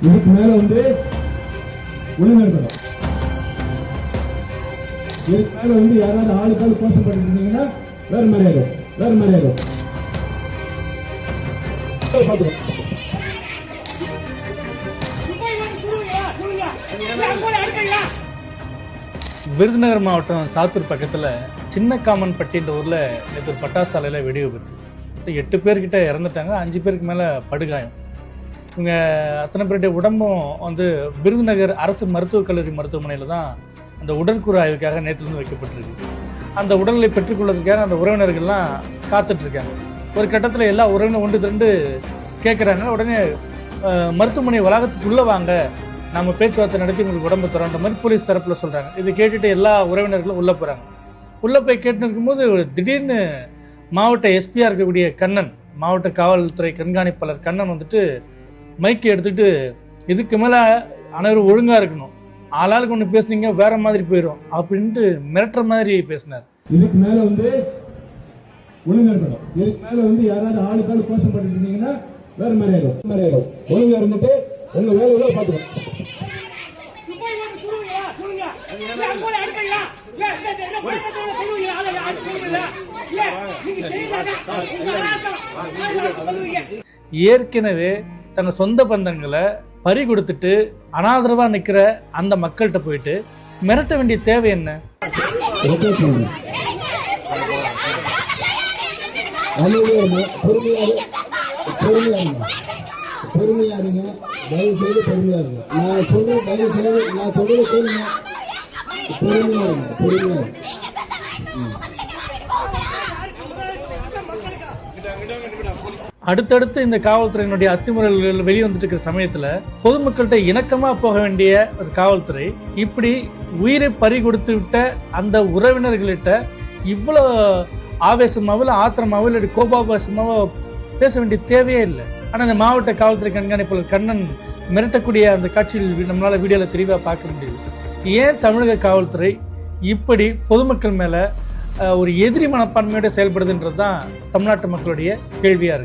இதுக்கு மேல வந்து ஒழுங்கா இருக்கணும். இதுக்கு மேல வந்து யாராவது ஆளுக்கால் கோஷம் பண்ணிட்டு இருந்தீங்கன்னா வேற மாதிரி ஆகும், வேற மாதிரி ஆகும். விருதுநகர் மாவட்டம் சாத்தூர் பக்கத்தில் சின்ன காமன்பட்டின்ற ஊரில் நேற்று ஒரு பட்டாசாலையில் வெடி விபத்து. 8 பேர்கிட்ட இறந்துட்டாங்க, 5 பேருக்கு மேலே படுகாயம். இவங்க அத்தனை பேருடைய உடம்பும் வந்து விருதுநகர் அரசு மருத்துவக் கல்லூரி மருத்துவமனையில் தான் அந்த உடற்கூறு ஆய்வுக்காக நேற்றுலேருந்து வைக்கப்பட்டிருக்கு. அந்த உடல்களை பெற்றுக்கொள்வதற்காக அந்த உறவினர்கள்லாம் காத்துட்ருக்காங்க. ஒரு கட்டத்தில் எல்லா உறவினரும் ஒன்று திரண்டு கேட்குறாங்க. உடனே மருத்துவமனை வளாகத்துக்குள்ளே வாங்க, நம்ம பேச்சுவார்த்தை நடத்தி உங்களுக்கு உடம்பு தரோன்ற மாதிரி போலீஸ் தரப்பில் சொல்கிறாங்க. இதை கேட்டுட்டு எல்லா உறவினர்களும் உள்ளே போகிறாங்க. உள்ளே போய் கேட்டு இருக்கும்போது திடீர்னு மாவட்ட எஸ்பியாக இருக்கக்கூடிய கண்ணன், மாவட்ட காவல்துறை கண்காணிப்பாளர் கண்ணன் வந்துட்டு மைக்கை எடுத்துக்கிட்டு, இதுக்கு மேலே அனைவரும் ஒழுங்காக இருக்கணும், ஆளாளுக்கு ஒன்று பேசுனீங்க வேற மாதிரி போயிடும் அப்படின்ட்டு மிரட்டுற மாதிரி பேசினார். இதுக்கு மேலே வந்து ஒழுங்கா இருக்கணும். இதுக்கு மேலே வந்து யாராவது ஆளுக்கால் கோஷம் பண்ணிட்டு இருந்தீங்கன்னா வேற மாதிரி ஆகும். ஒழுங்கா இருந்துட்டு உங்க வேலையில பார்த்துக்கணும். ஏற்கனவே தங்க சொந்த பந்தங்களை பறி கொடுத்துட்டு அனாதரவா நிக்கிற அந்த மக்கள்கிட்ட போயிட்டு மிரட்ட வேண்டிய தேவை என்ன? பொறுமையா இருங்க, தயவு செய்து பொறுமையா இருங்க. நான் சொல்றது தயவு செய்து நான் சொல்றது கேளுங்க. பொறுமையா இருங்க, பொறுமையா இருங்க. அடுத்தடுத்து இந்த காவல்துறையினுடைய அத்துமீறல்கள் வெளிவந்துட்டு இருக்கிற சமயத்துல பொதுமக்கள்கிட்ட இணக்கமா போக வேண்டிய ஒரு காவல்துறை இப்படி உயிரை பறி கொடுத்து விட்ட அந்த உறவினர்கள்கிட்ட இவ்வளவு ஆவேசமாவில் ஆத்திரமாவில் இல்லை கோபாபாசமாவோ பேச வேண்டிய தேவையே இல்லை. ஆனால் இந்த மாவட்ட காவல்துறை கண்காணிப்பாளர் கண்ணன் மிரட்டக்கூடிய அந்த காட்சியில் நம்மளால வீடியோவில் தெளிவாக பார்க்க முடியுது. ஏன் தமிழக காவல்துறை இப்படி பொதுமக்கள் மேல ஒரு எதிரி மனப்பான்மையோட செயல்படுதுன்றது தான் தமிழ்நாட்டு மக்களுடைய கேள்வியா இருக்கு.